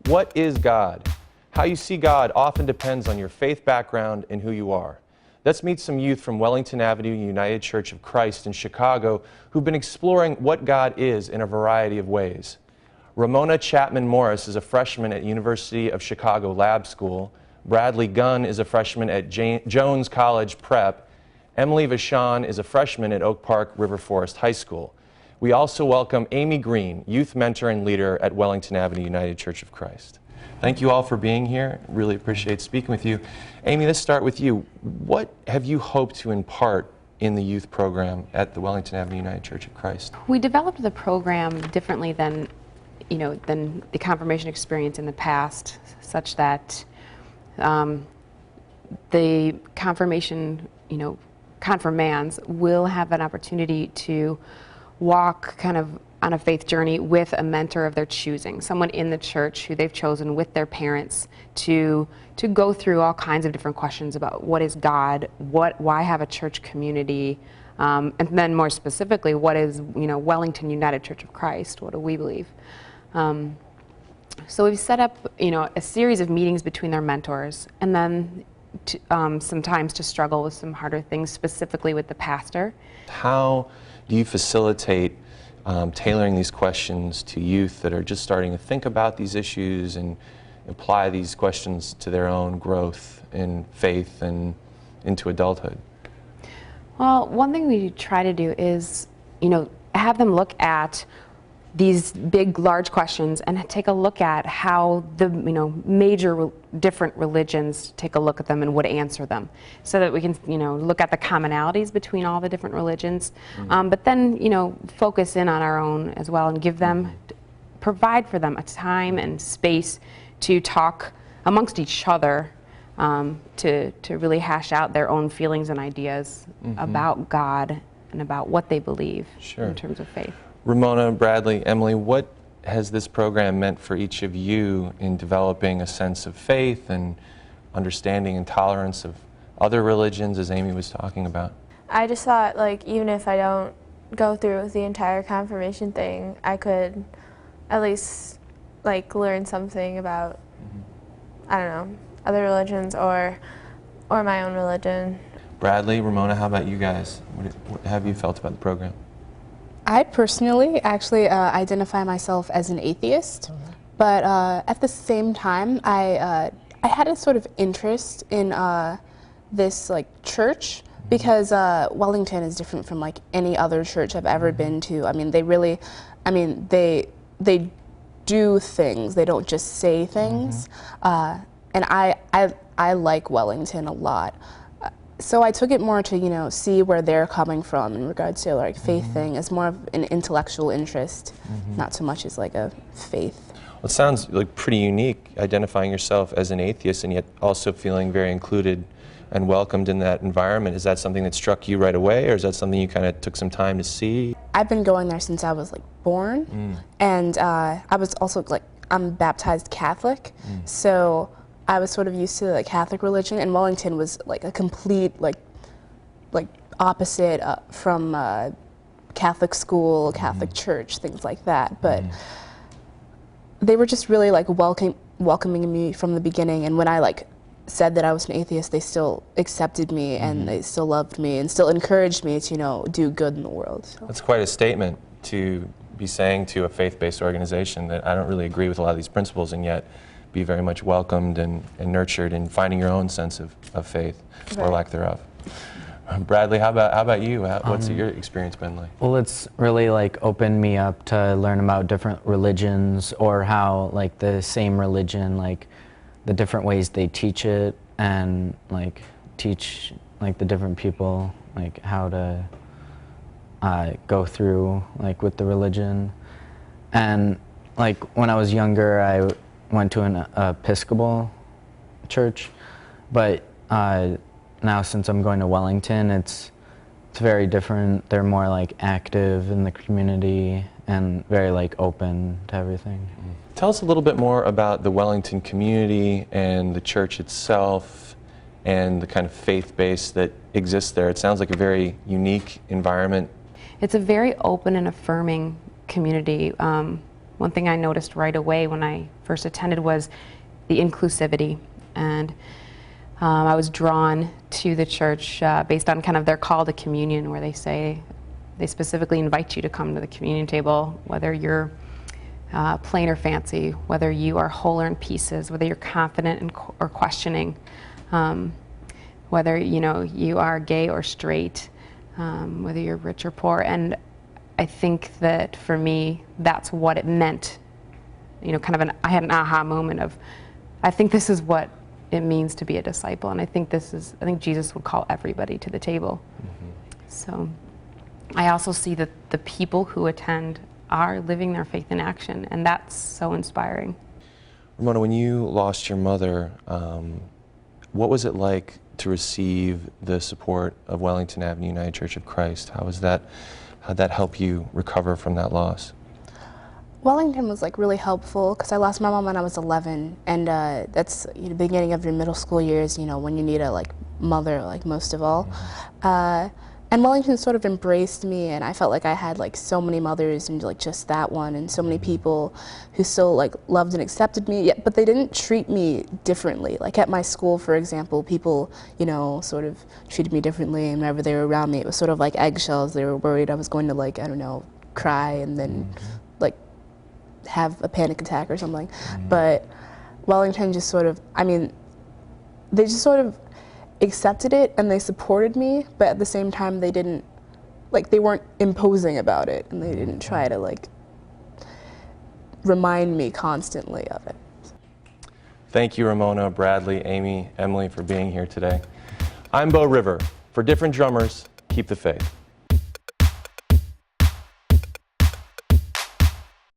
What is God? How you see God often depends on your faith background and who you are. Let's meet some youth from Wellington Avenue United Church of Christ in Chicago who've been exploring what God is in a variety of ways. Ramona Chapman Morris is a freshman at University of Chicago Lab School. Bradley Gunn is a freshman at Jones College Prep. Emily Vachon is a freshman at Oak Park River Forest High School. We also welcome Amy Green, youth mentor and leader at Wellington Avenue United Church of Christ. Thank you all for being here. Really appreciate speaking with you. Amy, let's start with you. What have you hoped to impart in the youth program at the Wellington Avenue United Church of Christ? We developed the program differently than the confirmation experience in the past, such that the confirmation, confirmands will have an opportunity to walk kind of on a faith journey with a mentor of their choosing, someone in the church who they've chosen with their parents to go through all kinds of different questions about what is God, why have a church community, and then more specifically, what is Wellington United Church of Christ? What do we believe? So we've set up a series of meetings between their mentors, and then sometimes to struggle with some harder things, specifically with the pastor. How do you facilitate tailoring these questions to youth that are just starting to think about these issues and apply these questions to their own growth in faith and into adulthood? Well, one thing we try to do is, have them look at these big, large questions and take a look at how the major different religions take a look at them and would answer them, so that we can look at the commonalities between all the different religions, but then focus in on our own as well and give them, provide for them a time and space to talk amongst each other, to really hash out their own feelings and ideas about God and about what they believe in terms of faith. Ramona, Bradley, Emily, what has this program meant for each of you in developing a sense of faith and understanding and tolerance of other religions, as Amy was talking about? I just thought, even if I don't go through with the entire confirmation thing, I could at least learn something about, I don't know, other religions or my own religion. Bradley, Ramona, how about you guys? What have you felt about the program? I personally actually identify myself as an atheist, but at the same time, I had a sort of interest in this church, because Wellington is different from any other church I've ever been to. I mean, they do things. They don't just say things, and I like Wellington a lot. So I took it more to, see where they're coming from in regards to faith thing as more of an intellectual interest, not so much as a faith. Well, it sounds pretty unique, identifying yourself as an atheist and yet also feeling very included and welcomed in that environment. Is that something that struck you right away, or is that something you kind of took some time to see? I've been going there since I was born, and I was also I'm baptized Catholic, so I was sort of used to the Catholic religion, and Wellington was a complete opposite from Catholic school, Catholic church, things like that. But they were just really welcoming me from the beginning, and when I said that I was an atheist, they still accepted me and they still loved me and still encouraged me to do good in the world. So. That's quite a statement to be saying to a faith-based organization that I don't really agree with a lot of these principles, and yet be very much welcomed and nurtured in finding your own sense of faith, or lack thereof. Bradley, how about you? What's your experience been like? Well, it's really opened me up to learn about different religions, or how the same religion, the different ways they teach it, and teach the different people how to go through with the religion. And when I was younger, I went to an Episcopal church, but now since I'm going to Wellington, it's very different. They're more active in the community and very open to everything. Tell us a little bit more about the Wellington community and the church itself and the kind of faith base that exists there. It sounds like a very unique environment. It's a very open and affirming community. one thing I noticed right away when I first attended was the inclusivity. And I was drawn to the church based on kind of their call to communion, where they specifically invite you to come to the communion table, whether you're plain or fancy, whether you are whole or in pieces, whether you're confident or questioning, whether you are gay or straight, whether you're rich or poor. And I think that for me, that's what it meant. I had an aha moment of, I think this is what it means to be a disciple, and I think Jesus would call everybody to the table. So I also see that the people who attend are living their faith in action, and that's so inspiring. Ramona, when you lost your mother, what was it like to receive the support of Wellington Avenue United Church of Christ? How'd that help you recover from that loss? Wellington was really helpful, because I lost my mom when I was 11, and that's the beginning of your middle school years, when you need a mother most of all. And Wellington sort of embraced me, and I felt like I had so many mothers, and just that one, and so many people who still loved and accepted me, but they didn't treat me differently. At my school, for example, people sort of treated me differently, and whenever they were around me, it was sort of like eggshells. They were worried I was going to I don't know, cry and then have a panic attack or something. But Wellington just sort of, they just sort of accepted it, and they supported me, but at the same time they didn't, they weren't imposing about it, and they didn't try to remind me constantly of it. Thank you, Ramona, Bradley, Amy, Emily, for being here today. I'm Bo River. For Different Drummers, keep the faith.